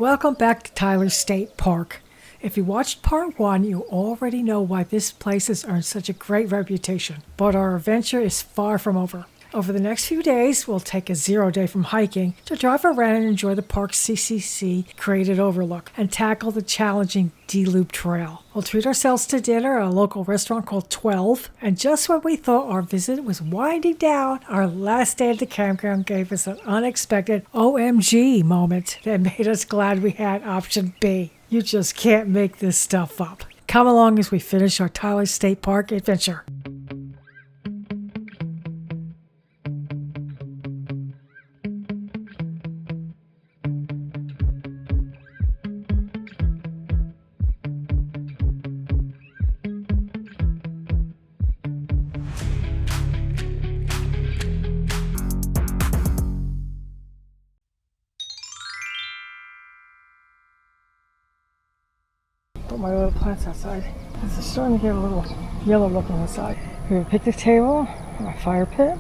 Welcome back to Tyler State Park. If you watched part 1, you already know why this place has earned such a great reputation. But our adventure is far from over. Over the next few days, we'll take a 0 day from hiking to drive around and enjoy the park's CCC created overlook and tackle the challenging D-Loop Trail. We'll treat ourselves to dinner at a local restaurant called 12, and just when we thought our visit was winding down, our last day at the campground gave us an unexpected OMG moment that made us glad we had option B. You just can't make this stuff up. Come along as we finish our Tyler State Park adventure. Put my little plants outside. It's starting to get a little yellow looking inside. We have a picnic table, a fire pit,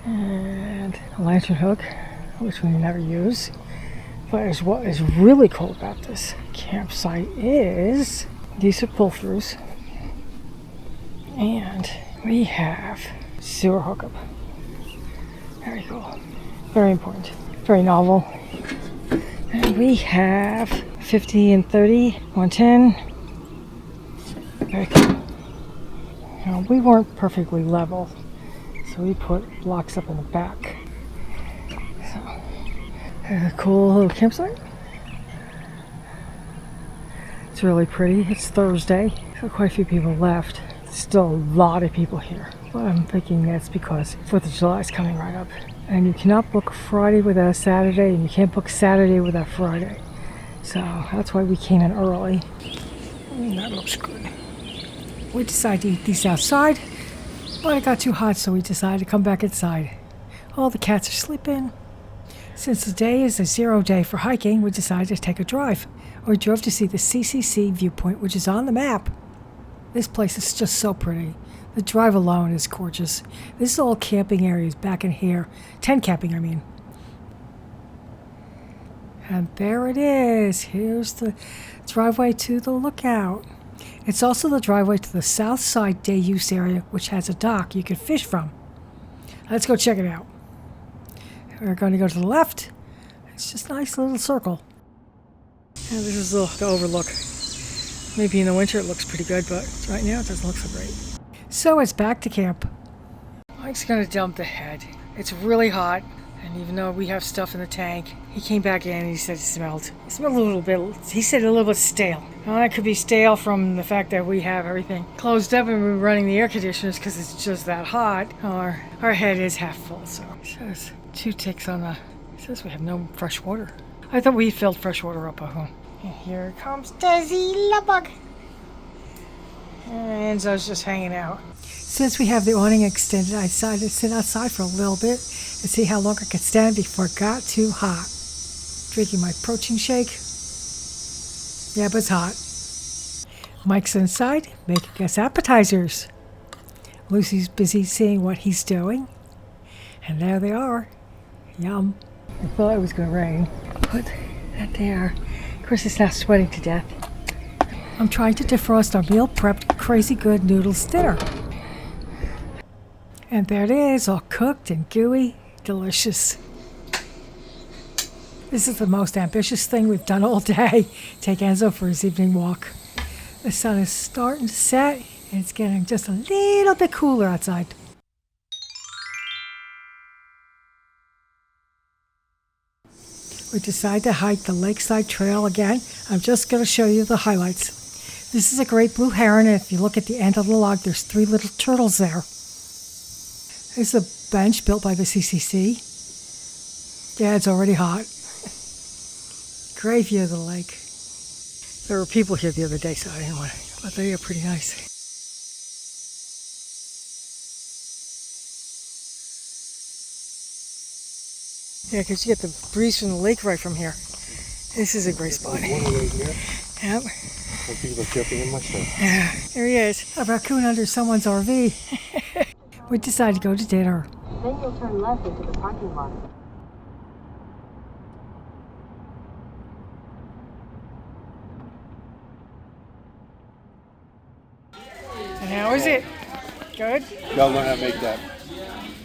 and a lantern hook, which we never use. But what is really cool about this campsite is these are pull-throughs, and we have sewer hookup. Very cool. Very important. Very novel. And we have 50 and 30, 110. Very cool. Now, we weren't perfectly level, so we put blocks up in the back. So, a cool little campsite. It's really pretty. It's Thursday, so quite a few people left. Still a lot of people here. But I'm thinking that's because 4th of July is coming right up. And you cannot book Friday without a Saturday, and you can't book Saturday without Friday. So that's why we came in early. That looks good. We decided to eat these outside, but it got too hot, so we decided to come back inside. All the cats are sleeping. Since today is a 0 day for hiking, we decided to take a drive. We drove to see the CCC viewpoint, which is on the map. This place is just so pretty. The drive alone is gorgeous. This is all camping areas back in here. Tent camping, I mean. And there it is. Here's the driveway to the lookout. It's also the driveway to the south side day use area, which has a dock you can fish from. Let's go check it out. We're going to go to the left. It's just a nice little circle. And this is the overlook. Maybe in the winter it looks pretty good, but right now it doesn't look so great. So it's back to camp. Mike's going to dump the head. It's really hot. And even though we have stuff in the tank, he came back in and he said it smelled a little bit, he said a little bit stale. Now, that could be stale from the fact that we have everything closed up and we're running the air conditioners because it's just that hot. Our head is half full, so it says 2 ticks on the, it says we have no fresh water. I thought we filled fresh water up at home. And here comes Desi Lubbock. And Enzo's just hanging out. Since we have the awning extended, I decided to sit outside for a little bit and see how long I could stand before it got too hot. Drinking my protein shake. Yeah, but it's hot. Mike's inside making us appetizers. Lucy's busy seeing what he's doing. And there they are. Yum. I thought it was going to rain. Put that there. Of course, it's not sweating to death. I'm trying to defrost our meal prepped crazy good noodles dinner. And there it is, all cooked and gooey, delicious. This is the most ambitious thing we've done all day. Take Enzo for his evening walk. The sun is starting to set, and it's getting just a little bit cooler outside. We decided to hike the lakeside trail again. I'm just going to show you the highlights. This is a great blue heron, and if you look at the end of the log, there's 3 little turtles there. This is a bench built by the CCC. Yeah, it's already hot. Great view of the lake. There were people here the other day, so I didn't want to, but they are pretty nice. Yeah, because you get the breeze from the lake right from here. This is a great spot. Yep. Yeah, there he is. A raccoon under someone's RV. We decided to go to dinner. Then you'll turn left into the parking lot. How is it? Good? Y'all learn how to make that.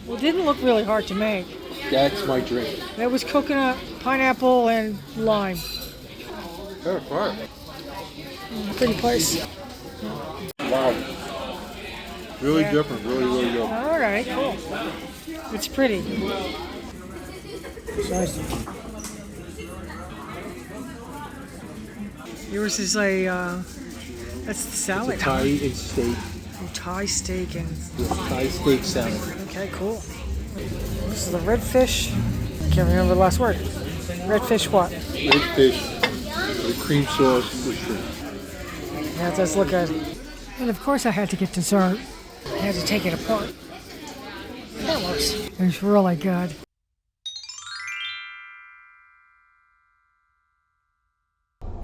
Well, it didn't look really hard to make. That's my drink. That was coconut, pineapple, and lime. Fair part. Pretty place. Wow. Really Yeah. different. Really, really good. All right, cool. It's pretty. Yours is a, that's the salad. It's a Thai and steak. Oh, Thai steak and, Thai steak salad. okay, cool. This is the red fish. Can't remember the last word. Red fish what? Red fish with cream sauce with shrimp. Yeah, it does look good. And of course I had to get dessert. I had to take it apart. That works. It was really good.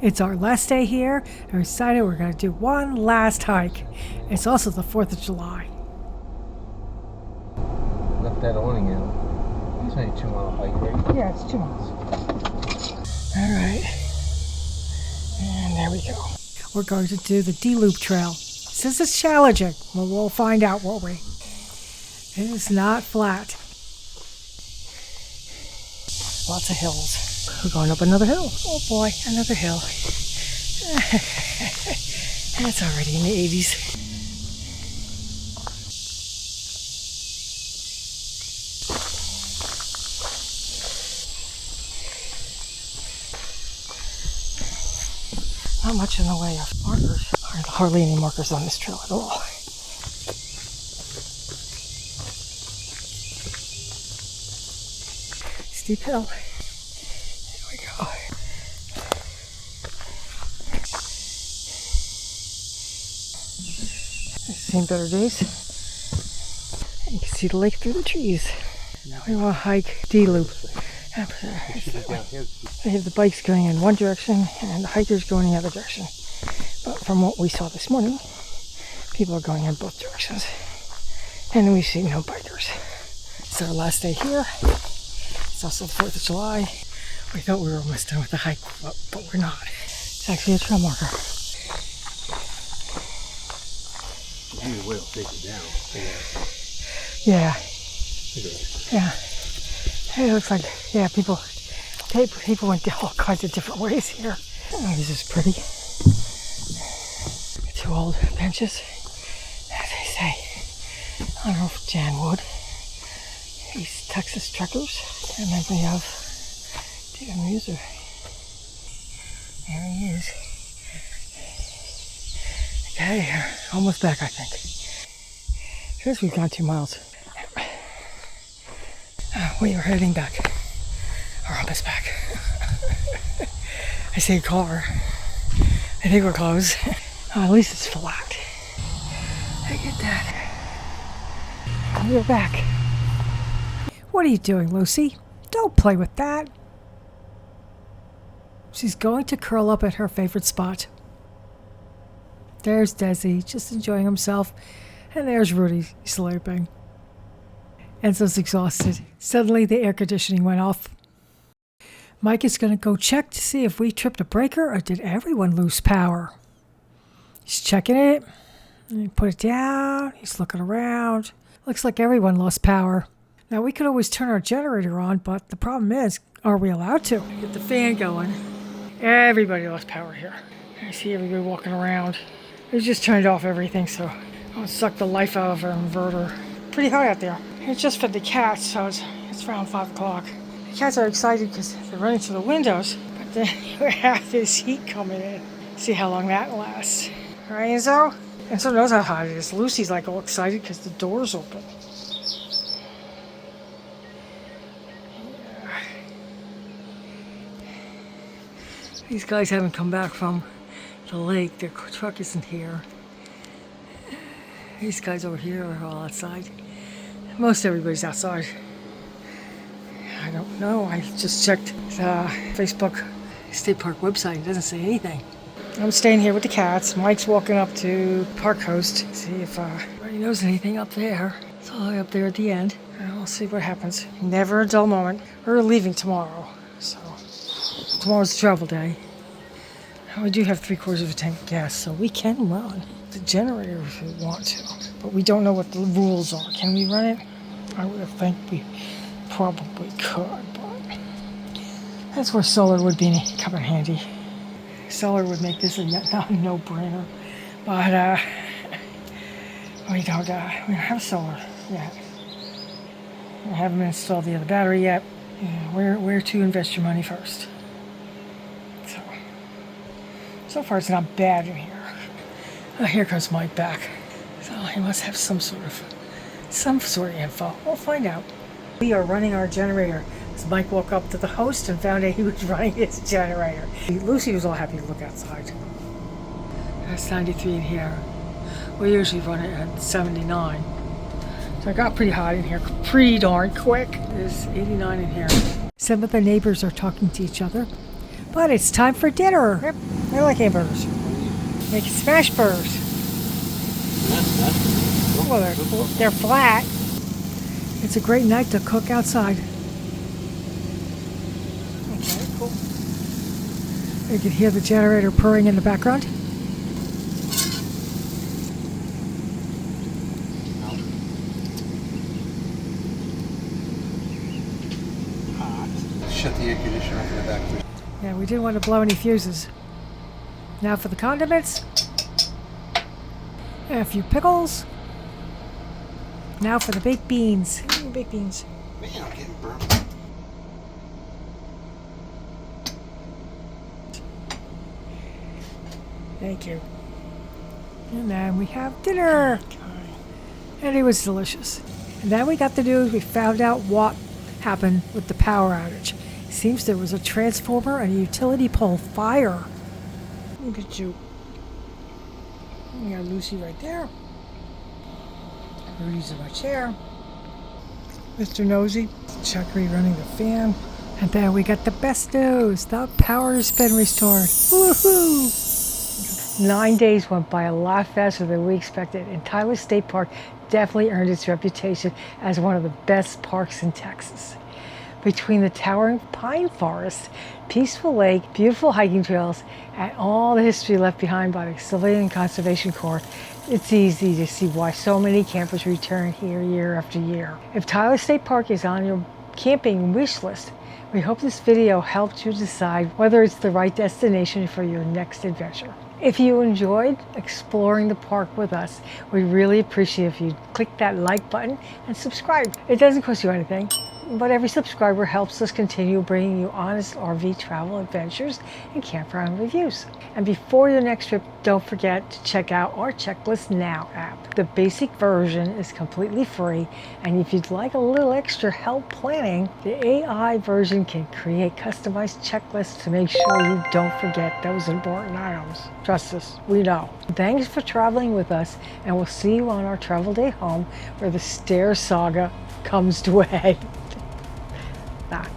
It's our last day here, and we decided we're going to do one last hike. It's also the 4th of July. Left that awning out. It's only a 2-mile hike, right? Yeah, it's 2 miles. All right. And there we go. We're going to do the D-Loop Trail. Since it's challenging, well, we'll find out, won't we? It is not flat. Lots of hills. We're going up another hill. Oh boy, another hill. That's already in the 80s. Not much in the way of markers. Hardly any markers on this trail at all. Steep hill. Here we go. I've seen better days. You can see the lake through the trees. Now we want to hike D-Loop. They have the bikes going in one direction and the hikers going the other direction. But from what we saw this morning, people are going in both directions. And we see no bikers. It's our last day here. It's also the 4th of July. We thought we were almost done with the hike, but we're not. It's actually a trail marker. You will take it down. Yeah. Yeah. It looks like, yeah, people went all kinds of different ways here. Oh, this is pretty. 2 old benches, as they say. I don't know if Jan would. East Texas truckers. And then we have David Muser. There he is. Okay, almost back, I think. Because we've gone 2 miles. We are heading back. Or almost back. I say car. I think we're close. At least it's flat. I get that. We're back. What are you doing, Lucy? Don't play with that. She's going to curl up at her favorite spot. There's Desi, just enjoying himself. And there's Rudy, sleeping. Enzo's exhausted. Suddenly the air conditioning went off. Mike is going to go check to see if we tripped a breaker or did everyone lose power. He's checking it. And he put it down. He's looking around. Looks like everyone lost power. Now we could always turn our generator on, but the problem is, are we allowed to? Get the fan going. Everybody lost power here. I see everybody walking around. We just turned off everything, so I'll suck the life out of our inverter. Pretty hot out there. It's just for the cats, so it's around 5 o'clock. The cats are excited because they're running to the windows, but then you have this heat coming in. See how long that lasts. Right, Enzo? Enzo knows how hot it is. Lucy's like all excited because the door's open. Yeah. These guys haven't come back from the lake. Their truck isn't here. These guys over here are all outside. Most everybody's outside. I don't know. I just checked the Facebook State Park website. It doesn't say anything. I'm staying here with the cats. Mike's walking up to Park Coast. See if anybody knows anything up there. It's all the way up there at the end. And we'll see what happens. Never a dull moment. We're leaving tomorrow. So tomorrow's travel day. We do have 3/4 of a tank of gas, so we can run. the generator if we want to, but we don't know what the rules are. Can we run it? I would think we probably could, but that's where solar would come in handy. Solar would make this a no-brainer, but we don't have solar yet. I haven't installed the other battery yet. Yeah, where to invest your money first. So far it's not bad in here. Oh, here comes Mike back. So he must have some sort of info. We'll find out. We are running our generator. As Mike woke up to the host and found out he was running his generator. Lucy was all happy to look outside. It's 93 in here. We usually run it at 79. So it got pretty hot in here, pretty darn quick. There's 89 in here. Some of the neighbors are talking to each other, but it's time for dinner. Yep, I like hamburgers. Making smash burgers. Well, they're flat. It's a great night to cook outside. Okay, cool. You can hear the generator purring in the background. Shut the air conditioner off in the back, please. Yeah, we didn't want to blow any fuses. Now for the condiments. And a few pickles. Now for the baked beans. Baked beans. Man, I'm getting burnt. Thank you. And then we have dinner. And it was delicious. And then we got the news. We found out what happened with the power outage. Seems there was a transformer and a utility pole fire. Look at you. We got Lucy right there. Rudy's in my chair. Mr. Nosy, Chuckery running the fan. And then we got the best news. The power has been restored. Woohoo! 9 days went by a lot faster than we expected, and Tyler State Park definitely earned its reputation as one of the best parks in Texas. Between the towering pine forest, peaceful lake, beautiful hiking trails, and all the history left behind by the Civilian Conservation Corps, it's easy to see why so many campers return here year after year. If Tyler State Park is on your camping wish list, we hope this video helped you decide whether it's the right destination for your next adventure. If you enjoyed exploring the park with us, we'd really appreciate if you click that like button and subscribe. It doesn't cost you anything, but every subscriber helps us continue bringing you honest RV travel adventures and campground reviews. And before your next trip, don't forget to check out our Checklist Now app. The basic version is completely free, and if you'd like a little extra help planning, the AI version can create customized checklists to make sure you don't forget those important items. Trust us, we know. Thanks for traveling with us, and we'll see you on our travel day home where the stair saga comes to a head. Bye.